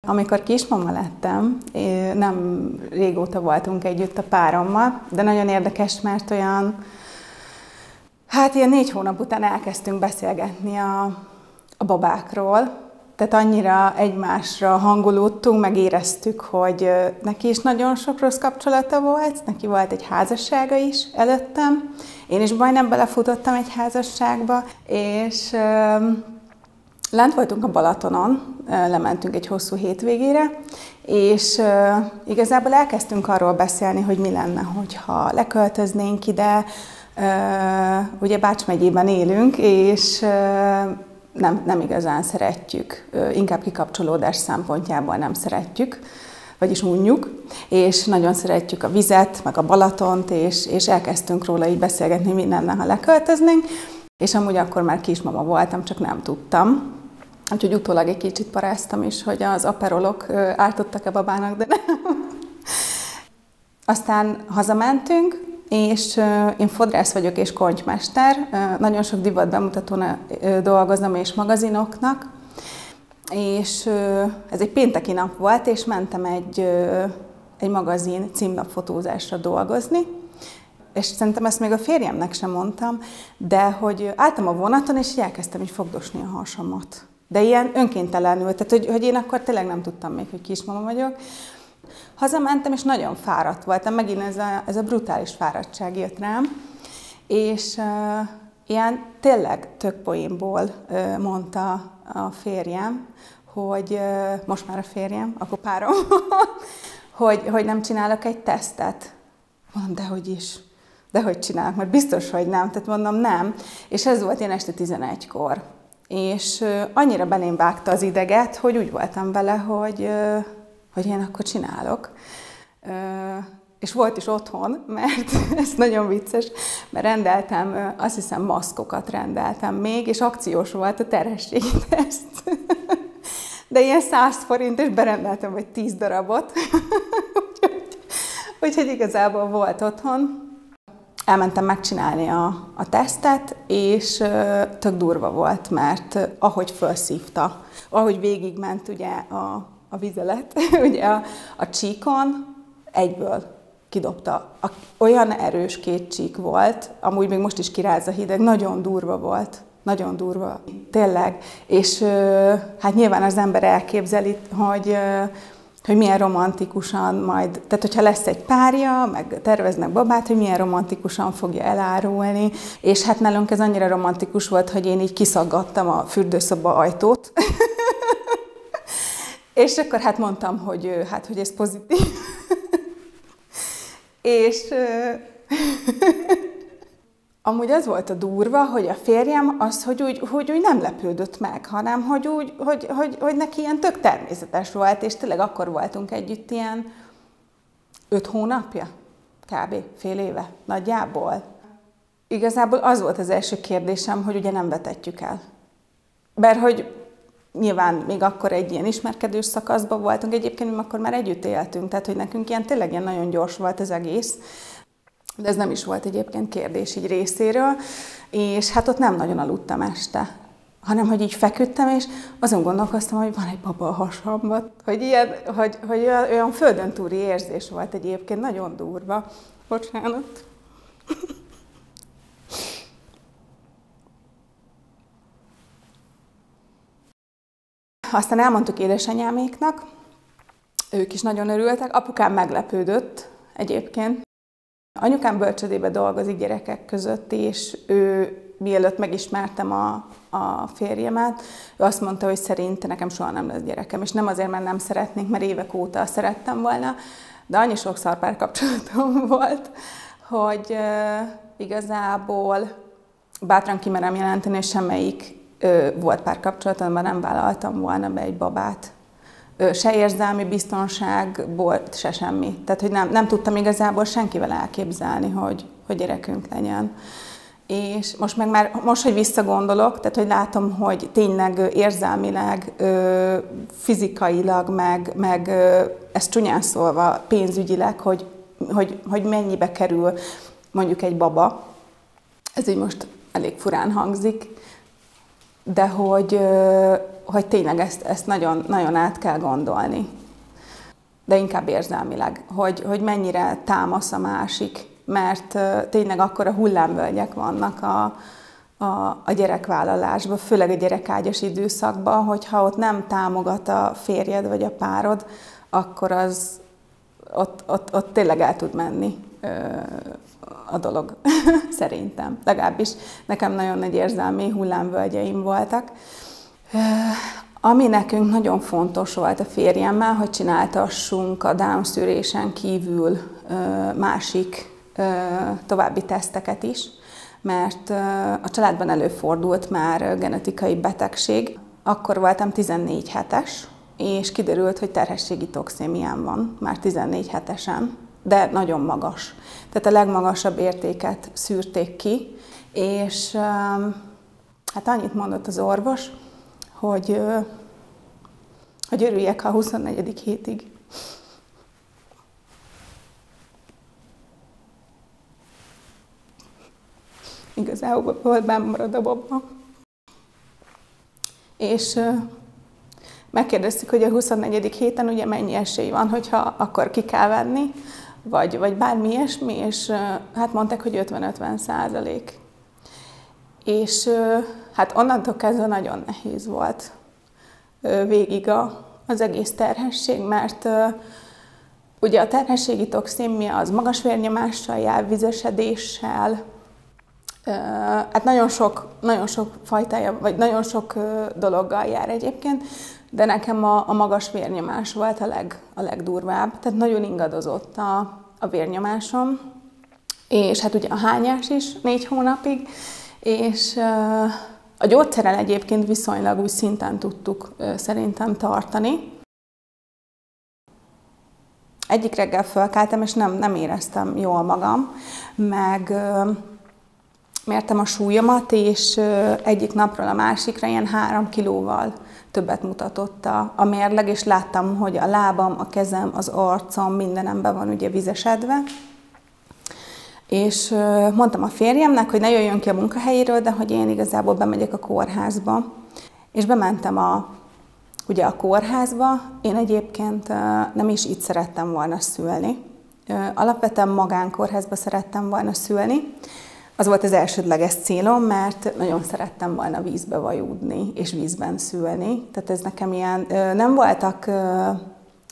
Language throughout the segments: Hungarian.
Amikor kismama lettem, nem régóta voltunk együtt a párommal, de nagyon érdekes, mert ilyen 4 hónap után elkezdtünk beszélgetni a babákról. Tehát annyira egymásra hangolódtunk, megéreztük, hogy neki is nagyon sok rossz kapcsolata volt, neki volt egy házassága is előttem, én is majdnem belefutottam egy házasságba, és lent voltunk a Balatonon, lementünk egy hosszú hétvégére, és igazából elkezdtünk arról beszélni, hogy mi lenne, hogyha leköltöznénk ide. Ugye Bács megyében élünk, és nem igazán szeretjük, inkább kikapcsolódás szempontjából nem szeretjük, vagyis unjuk, és nagyon szeretjük a vizet, meg a Balatont, és elkezdtünk róla így beszélgetni, hogy mi lenne, ha leköltöznénk, és amúgy akkor már kismama voltam, csak nem tudtam. Úgyhogy utólag egy kicsit paráztam is, hogy az aperolok ártottak-e babának, de nem. Aztán hazamentünk, és én fodrász vagyok és konchmester, nagyon sok divatbemutatón dolgozom és magazinoknak, és ez egy pénteki nap volt, és mentem egy magazin címlapfotózásra dolgozni, és szerintem ezt még a férjemnek sem mondtam, de hogy álltam a vonaton, és elkezdtem így fogdosni a hasamat. De ilyen önkéntelenül, tehát hogy én akkor tényleg nem tudtam még, hogy kismama vagyok. Hazamentem, és nagyon fáradt voltam, megint ez a brutális fáradtság jött rám, és ilyen tényleg tök poénból mondta a férjem, hogy most már a férjem, akkor párom, hogy nem csinálok egy tesztet. Mondom, dehogy is. Dehogy csinálok, mert biztos, hogy nem. Tehát mondom, nem. És ez volt ilyen este 11-kor. És annyira belém vágta az ideget, hogy úgy voltam vele, hogy én akkor csinálok. És volt is otthon, mert ez nagyon vicces, mert rendeltem, azt hiszem maszkokat rendeltem még, és akciós volt a terhességi teszt. De ilyen 100 forint, és berendeltem vagy 10 darabot. Úgyhogy igazából volt otthon. Elmentem megcsinálni a tesztet, és tök durva volt, mert ahogy felszívta, ahogy végigment ugye a vizelet, ugye a csíkon, egyből kidobta. Olyan erős 2 csík volt, amúgy még most is kiráz a hideg, nagyon durva volt. Nagyon durva. Tényleg. És hát nyilván az ember elképzeli, hogy milyen romantikusan majd, tehát hogyha lesz egy párja, meg terveznek babát, hogy milyen romantikusan fogja elárulni, és hát nálunk ez annyira romantikus volt, hogy én így kiszaggattam a fürdőszoba ajtót, és akkor hát mondtam, hogy ez pozitív. És amúgy az volt a durva, hogy a férjem az, hogy úgy nem lepődött meg, hanem hogy neki ilyen tök természetes volt, és tényleg akkor voltunk együtt ilyen 5 hónapja, kb. Fél éve, nagyjából. Igazából az volt az első kérdésem, hogy ugye nem vetetjük el. Mert hogy nyilván még akkor egy ilyen ismerkedős szakaszban voltunk, egyébként mi akkor már együtt éltünk, tehát hogy nekünk tényleg ilyen nagyon gyors volt az egész. De ez nem is volt egyébként kérdés így részéről, és hát ott nem nagyon aludtam este, hanem hogy így feküdtem, és azon gondolkoztam, hogy van egy baba a hasamban, hogy olyan földön túli érzés volt egyébként, nagyon durva. Bocsánat. Aztán elmondtuk édesanyáméknak, ők is nagyon örültek, apukám meglepődött egyébként. Anyukám bölcsödébe dolgozik gyerekek között, és ő, mielőtt megismertem a férjemet, ő azt mondta, hogy szerinte nekem soha nem lesz gyerekem. És nem azért, mert nem szeretnék, mert évek óta szerettem volna, de annyi sokszor párkapcsolatom volt, hogy igazából bátran kimerem jelenteni, hogy semmelyik volt párkapcsolatomban nem vállaltam volna be egy babát. Se érzelmi biztonságból, se semmi. Tehát, hogy nem tudtam igazából senkivel elképzelni, hogy gyerekünk legyen. És most, hogy visszagondolok, tehát, hogy látom, hogy tényleg érzelmileg, fizikailag, meg ezt csúnyán szólva pénzügyileg, hogy mennyibe kerül mondjuk egy baba. Ez így most elég furán hangzik, de hogy hogy tényleg ezt nagyon, nagyon át kell gondolni. De inkább érzelmileg, hogy mennyire támasz a másik, mert tényleg akkora hullámvölgyek vannak a gyerekvállalásban, főleg a gyerekágyas időszakban, hogyha ott nem támogat a férjed vagy a párod, akkor ott tényleg el tud menni a dolog, szerintem. Legalábbis nekem nagyon nagy érzelmi hullámvölgyeim voltak. Ami nekünk nagyon fontos volt a férjemmel, hogy csináltassunk a Down-szűrésen kívül másik további teszteket is, mert a családban előfordult már genetikai betegség. Akkor voltam 14 hetes, és kiderült, hogy terhességi toxémiám van, már 14 hetesen, de nagyon magas. Tehát a legmagasabb értéket szűrték ki, és hát annyit mondott az orvos, hogy örüljek, ha a 24. hétig. Igazából volt benn marad a baba. És megkérdeztük, hogy a 24. héten ugye mennyi esély van, hogyha akkor ki kell venni, vagy bármi ilyesmi, és hát mondták, hogy 50-50%. És hát onnantól kezdve nagyon nehéz volt végig az egész terhesség, mert ugye a terhességi toxémia az magas vérnyomással jár, vizesedéssel, hát nagyon sok fajtája, vagy nagyon sok dologgal jár egyébként, de nekem a magas vérnyomás volt a legdurvább, tehát nagyon ingadozott a vérnyomásom, és hát ugye a hányás is 4 hónapig, és a gyógyszerrel egyébként viszonylag úgy szinten tudtuk szerintem tartani. Egyik reggel fölkeltem, és nem éreztem jól magam, meg mértem a súlyomat, és egyik napról a másikra ilyen 3 kilóval többet mutatott a mérleg, és láttam, hogy a lábam, a kezem, az arcom, mindenemben van ugye vizesedve. És mondtam a férjemnek, hogy ne jöjjön ki a munkahelyéről, de hogy én igazából bemegyek a kórházba. És bementem ugye a kórházba. Én egyébként nem is itt szerettem volna szülni. Alapvetően magánkórházba szerettem volna szülni. Az volt az elsődleges célom, mert nagyon szerettem volna vízbe vajúdni és vízben szülni. Tehát ez nekem ilyen, nem voltak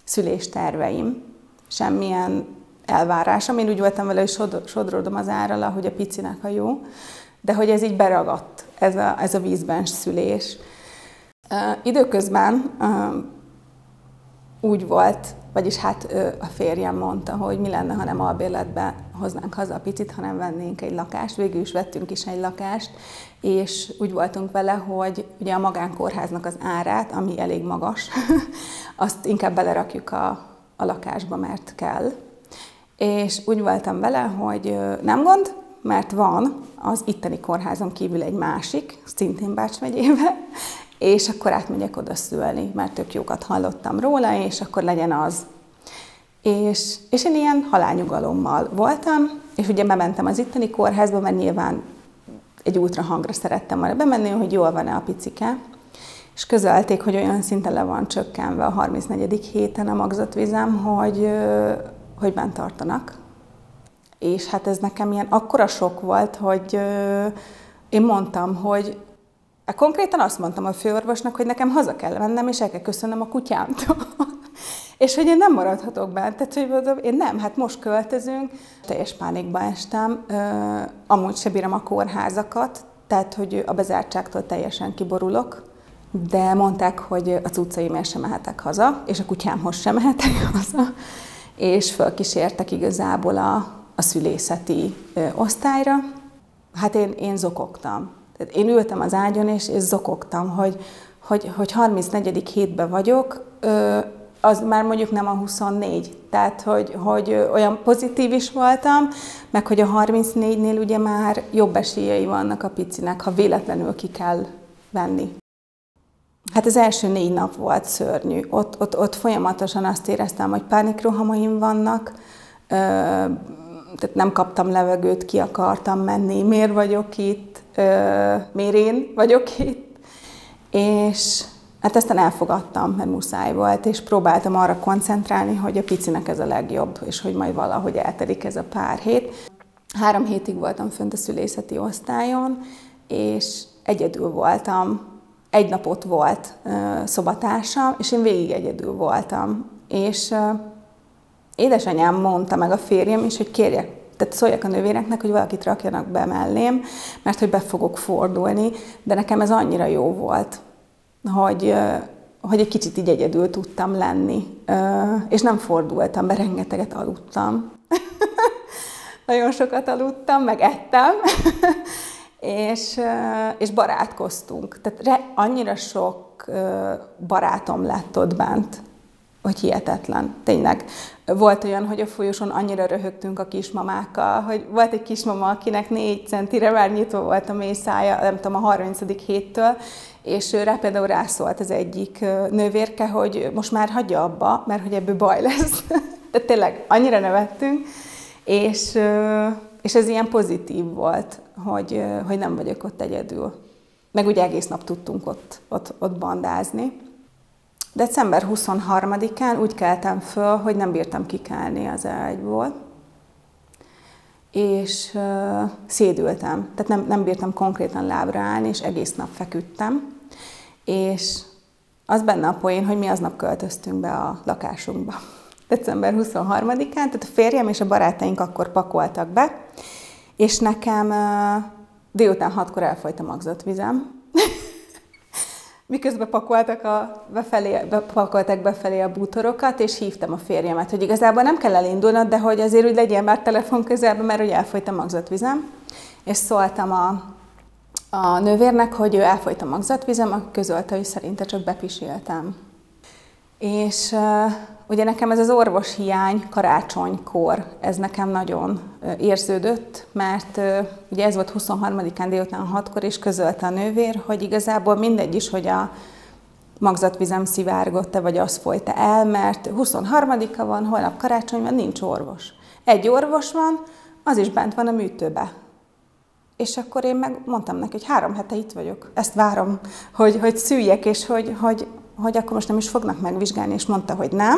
szülésterveim, semmilyen elvárásom. Én úgy voltam vele, hogy sodródom az árral, hogy a picinek a jó, de hogy ez így beragadt, ez a vízben szülés. Időközben úgy volt, vagyis hát a férjem mondta, hogy mi lenne, ha nem albérletbe hoznánk haza a picit, hanem vennénk egy lakást. Végül is vettünk is egy lakást, és úgy voltunk vele, hogy ugye a magánkórháznak az árát, ami elég magas, azt inkább belerakjuk a lakásba, mert kell. És úgy voltam vele, hogy nem gond, mert van az itteni kórházon kívül egy másik, szintén Bács megyébe, és akkor átmegyek oda szülni, mert tök jókat hallottam róla, és akkor legyen az. És én ilyen halálnyugalommal voltam, és ugye bementem az itteni kórházba, mert nyilván egy ultrahangra szerettem volna bemenni, hogy jól van-e a picike, és közölték, hogy olyan szinten le van csökkenve a 34. héten a magzatvizem, hogy bent tartanak. És hát ez nekem ilyen akkora sok volt, hogy én mondtam, hogy konkrétan azt mondtam a főorvosnak, hogy nekem haza kell mennem, és el kell köszönnöm a kutyámtól. És hogy én nem maradhatok bent. Tehát, hogy mondom, én nem, hát most költözünk. Teljes pánikba estem. Amúgy se bírom a kórházakat, tehát, hogy a bezártságtól teljesen kiborulok. De mondták, hogy a cuccaimért sem mehetek haza, és a kutyámhoz sem mehetek haza. És fölkísértek igazából a szülészeti osztályra. Hát én zokogtam. Tehát én ültem az ágyon, és zokogtam, hogy 34. hétben vagyok, az már mondjuk nem a 24. Tehát, hogy olyan pozitív is voltam, meg hogy a 34-nél ugye már jobb esélyei vannak a picinek, ha véletlenül ki kell venni. Hát az első 4 nap volt szörnyű. Ott folyamatosan azt éreztem, hogy pánikrohamaim vannak, tehát nem kaptam levegőt, ki akartam menni, miért vagyok itt, miért én vagyok itt. És Hát aztán elfogadtam, mert muszáj volt, és próbáltam arra koncentrálni, hogy a picinek ez a legjobb, és hogy majd valahogy eltelik ez a pár hét. 3 hétig voltam fönt a szülészeti osztályon, és egyedül voltam. 1 napot volt szobatársam, és én végig egyedül voltam. És édesanyám mondta meg a férjem is, hogy kérjek, tehát szóljak a nővéreknek, hogy valakit rakjanak be mellém, mert hogy be fogok fordulni, de nekem ez annyira jó volt, hogy egy kicsit így egyedül tudtam lenni, és nem fordultam be, rengeteget aludtam. Nagyon sokat aludtam, meg ettem, és barátkoztunk. Tehát annyira sok barátom lett ott bent, hogy hihetetlen. Tényleg. Volt olyan, hogy a folyosón annyira röhögtünk a kismamákkal, hogy volt egy kismama, akinek 4 centire már nyitva volt a mészája, nem tudom, a 30. héttől, és rá például rászólt az egyik nővérke, hogy most már hagyja abba, mert hogy ebből baj lesz. Tehát tényleg annyira nevettünk, és ez ilyen pozitív volt, hogy nem vagyok ott egyedül. Meg ugye egész nap tudtunk ott bandázni. December 23-án úgy keltem föl, hogy nem bírtam kikelni az ágyból, és szédültem. Tehát nem bírtam konkrétan lábra állni, és egész nap feküdtem. És az benne a poén, hogy mi aznap költöztünk be a lakásunkba. December 23-án, tehát a férjem és a barátaink akkor pakoltak be, és nekem délután 6-kor elfolyt a magzatvizem. Miközben pakolták befelé a bútorokat, és hívtam a férjemet, hogy igazából nem kell elindulnod, de hogy azért úgy legyen már telefon közelben, mert hogy elfolyt a magzatvizem. És szóltam a nővérnek, hogy ő elfolyt a magzatvizem, aki közölte, hogy szerinte csak bepiséltem. És ugye nekem ez az orvoshiány karácsonykor, ez nekem nagyon érződött, mert ugye ez volt 23-án délután 6-kor, és közölte a nővér, hogy igazából mindegy is, hogy a magzatvizem szivárgott-e, vagy az folyt el, mert 23-a van, holnap karácsony van, nincs orvos. Egy orvos van, az is bent van a műtőbe. És akkor én meg mondtam neki, hogy 3 hete itt vagyok, ezt várom, hogy szüljek, és hogy akkor most nem is fognak megvizsgálni, és mondta, hogy nem.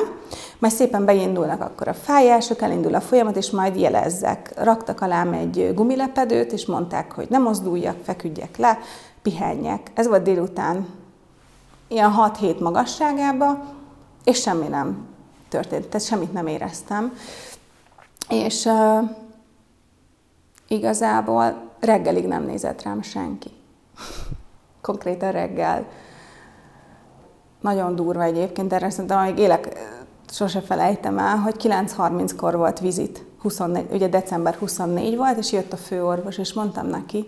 Majd szépen beindulnak akkor a fájások, elindul a folyamat, és majd jelezzek. Raktak alám egy gumilepedőt, és mondták, hogy ne mozduljak, feküdjek le, pihenjek. Ez volt délután ilyen 6-7 magasságában, és semmi nem történt, tehát semmit nem éreztem. És igazából reggelig nem nézett rám senki. Konkrétan reggel. Nagyon durva egyébként, erre szerintem, amíg élek, sose felejtem el, hogy 9:30-kor volt vizit, 24, ugye december 24 volt, és jött a főorvos, és mondtam neki,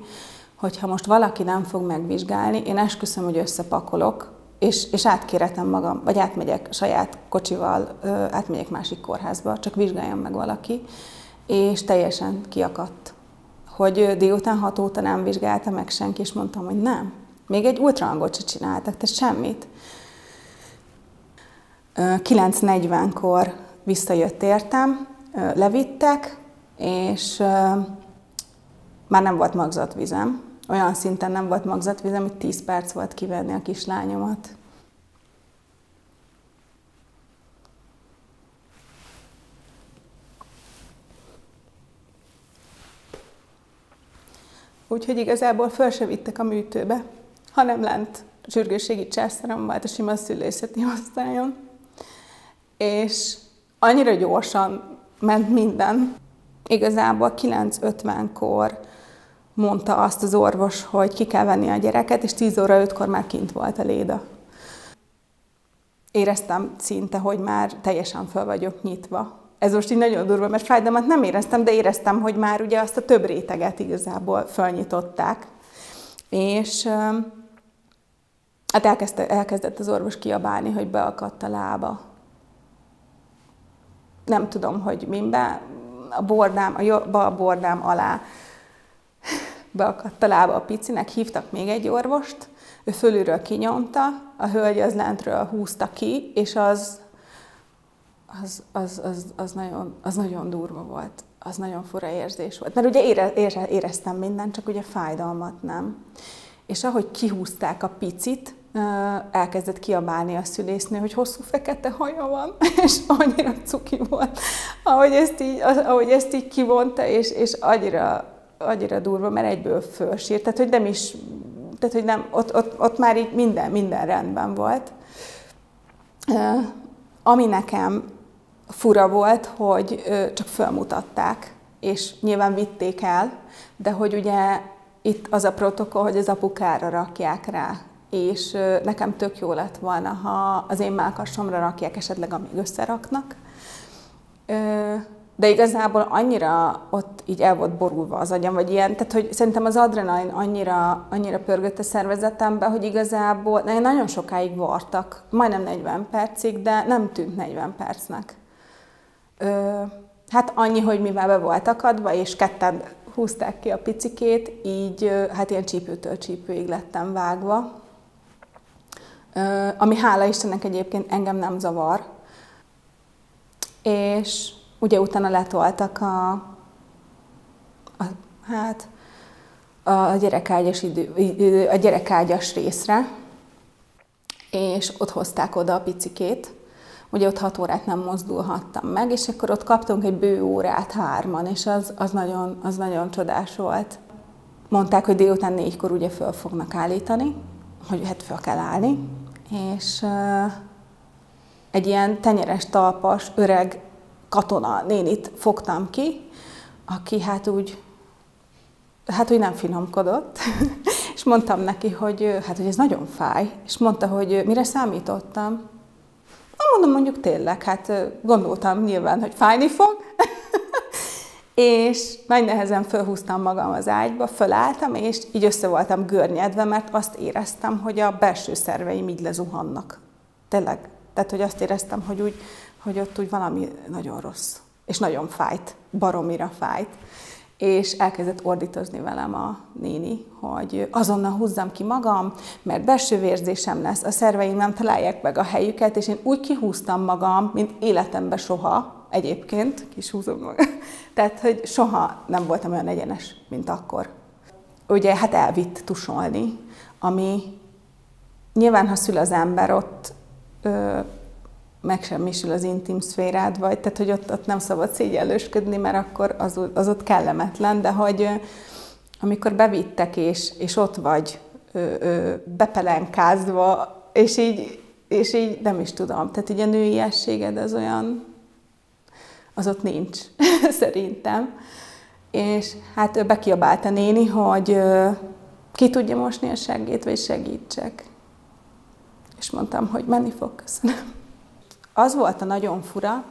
hogy ha most valaki nem fog megvizsgálni, én esküszöm, hogy összepakolok, és átkéretem magam, vagy átmegyek saját kocsival, átmegyek másik kórházba, csak vizsgáljon meg valaki, és teljesen kiakadt, hogy délután 6 óta nem vizsgálta meg senki, és mondtam, hogy nem. Még egy ultrahangot se csináltak, tehát semmit. 9:40-kor visszajött értem, levittek, és már nem volt magzatvizem. Olyan szinten nem volt magzatvizem, hogy 10 perc volt kivenni a kislányomat. Úgyhogy igazából föl se vittek a műtőbe, hanem lent sürgősségi császárom volt a sima szülészeti osztályon. És annyira gyorsan ment minden. Igazából 9:50-kor mondta azt az orvos, hogy ki kell venni a gyereket, és 10:05-kor már kint volt a léda. Éreztem szinte, hogy már teljesen fel vagyok nyitva. Ez most így nagyon durva, mert fájdalmat nem éreztem, de éreztem, hogy már ugye azt a több réteget igazából felnyitották. És hát elkezdett az orvos kiabálni, hogy beakadt a lába. Nem tudom, hogy minbe, a bordám alá beakadt a lába a picinek, hívtak még egy orvost, ő fölülről kinyomta, a hölgy az lentről húzta ki, és az nagyon durva volt, az nagyon fura érzés volt. Mert ugye éreztem mindent, csak ugye fájdalmat nem. És ahogy kihúzták a picit, elkezdett kiabálni a szülésznő, hogy hosszú fekete haja van, és annyira cuki volt, ahogy ezt így kivonta, és annyira durva, mert egyből fölsírt, tehát hogy nem is, tehát hogy nem, ott már így minden rendben volt. Ami nekem fura volt, hogy csak fölmutatták, és nyilván vitték el, de hogy ugye itt az a protokoll, hogy az apukára rakják rá, és nekem tök jó lett volna, ha az én mellkasomra rakják esetleg, amíg összeraknak. De igazából annyira ott így el volt borulva az agyam, vagy ilyen, tehát hogy szerintem az adrenalin annyira pörgött a szervezetembe, hogy igazából nagyon sokáig vartak, majdnem 40 percig, de nem tűnt 40 percnek. Hát annyi, hogy mivel be volt akadva, és ketten húzták ki a picikét, így hát ilyen csípőtől csípőig lettem vágva. Ami hála Istennek egyébként engem nem zavar. És ugye utána letoltak a gyerekágyas részre, és ott hozták oda a picikét. Ugye ott 6 órát nem mozdulhattam meg, és akkor ott kaptunk egy bő órát 3-an, és az nagyon csodás volt. Mondták, hogy délután 4-kor ugye föl fognak állítani, hogy hát föl kell állni, és egy ilyen tenyeres, talpas, öreg katona nénit fogtam ki, aki hát úgy nem finomkodott, és mondtam neki, hogy ez nagyon fáj, és mondta, hogy mire számítottam. Mondom, mondjuk tényleg, hát gondoltam nyilván, hogy fájni fog, és nagy nehezen fölhúztam magam az ágyba, fölálltam, és így össze voltam görnyedve, mert azt éreztem, hogy a belső szerveim így lezuhannak. Tényleg. Tehát, hogy azt éreztem, hogy ott úgy valami nagyon rossz, és nagyon fájt, baromira fájt. És elkezdett ordítozni velem a néni, hogy azonnal húzzam ki magam, mert belső vérzésem lesz, a szerveim nem találják meg a helyüket, és én úgy kihúztam magam, mint életemben soha, egyébként, kis húzom magam. Tehát, hogy soha nem voltam olyan egyenes, mint akkor. Ugye, hát elvitt tusolni, ami nyilván, ha szül az ember, ott megsemmisül az intim szférád, vagy, tehát, hogy ott nem szabad szégyellősködni, mert akkor az ott kellemetlen, de hogy amikor bevittek, és ott vagy bepelenkázva, és így nem is tudom, tehát így a nőiességed az ott nincs, szerintem. És hát bekiabált a néni, hogy ki tudja mosni a seggét, vagy segítsek. És mondtam, hogy menni fog, köszönöm. Az volt a nagyon fura,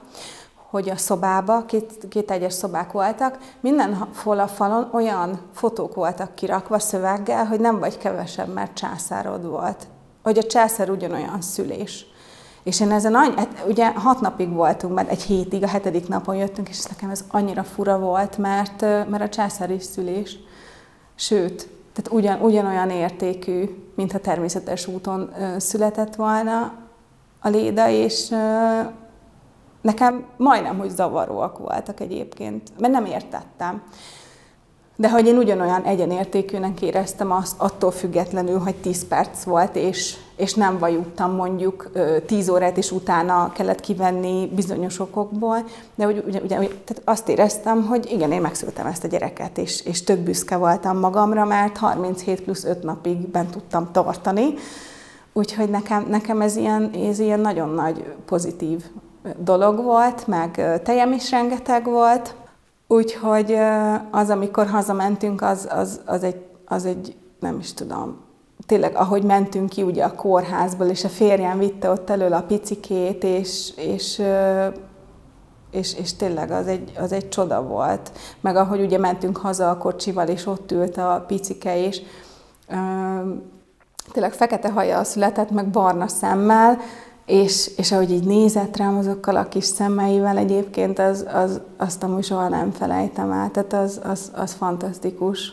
hogy a szobába, két egyes szobák voltak, mindenhol a falon olyan fotók voltak kirakva szöveggel, hogy nem vagy kevesebb, mert császárod volt. Hogy a császár ugyanolyan szülés. És én ezen ugye 6 napig voltunk, mert egy hétig, a 7. napon jöttünk, és nekem ez annyira fura volt, mert a császár is szülés. Sőt, tehát ugyanolyan értékű, mintha természetes úton született volna a Léda, és nekem majdnem, hogy zavaróak voltak egyébként, mert nem értettem. De hogy én ugyanolyan egyenértékűnek éreztem azt, attól függetlenül, hogy 10 perc volt, és nem vajuttam mondjuk 10 órát, és utána kellett kivenni bizonyos okokból, de ugye tehát azt éreztem, hogy igen, én megszültem ezt a gyereket, és tök büszke voltam magamra, mert 37 plusz 5 napig bent tudtam tartani. Úgyhogy nekem ez ilyen nagyon nagy pozitív dolog volt, meg tejem is rengeteg volt. Úgyhogy az, amikor hazamentünk, az egy nem is tudom, tényleg ahogy mentünk ki ugye a kórházból, és a férjem vitte ott elől a picikét, és tényleg az egy csoda volt. Meg ahogy ugye mentünk haza a kocsival, és ott ült a picike, és tényleg fekete haja született, meg barna szemmel, és ahogy így nézett rám azokkal a kis szemeivel, egyébként azt amúgy soha nem felejtem el. Tehát az fantasztikus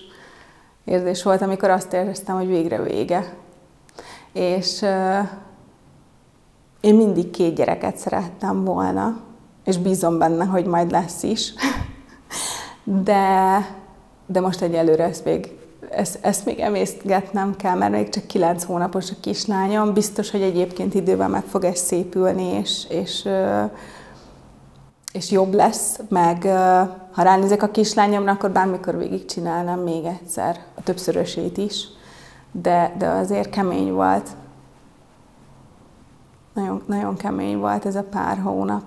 érzés volt, amikor azt éreztem, hogy végre vége. És én mindig 2 gyereket szerettem volna, és bízom benne, hogy majd lesz is. De most egyelőre ezt még ezt még emészgetnem kell, mert még csak 9 hónapos a kislányom. Biztos, hogy egyébként időben meg fog ez szépülni, és jobb lesz, meg ha ránézek a kislányomra, akkor bármikor végigcsinálnám még egyszer, a többszörösét is, de azért kemény volt. Nagyon, nagyon kemény volt ez a pár hónap.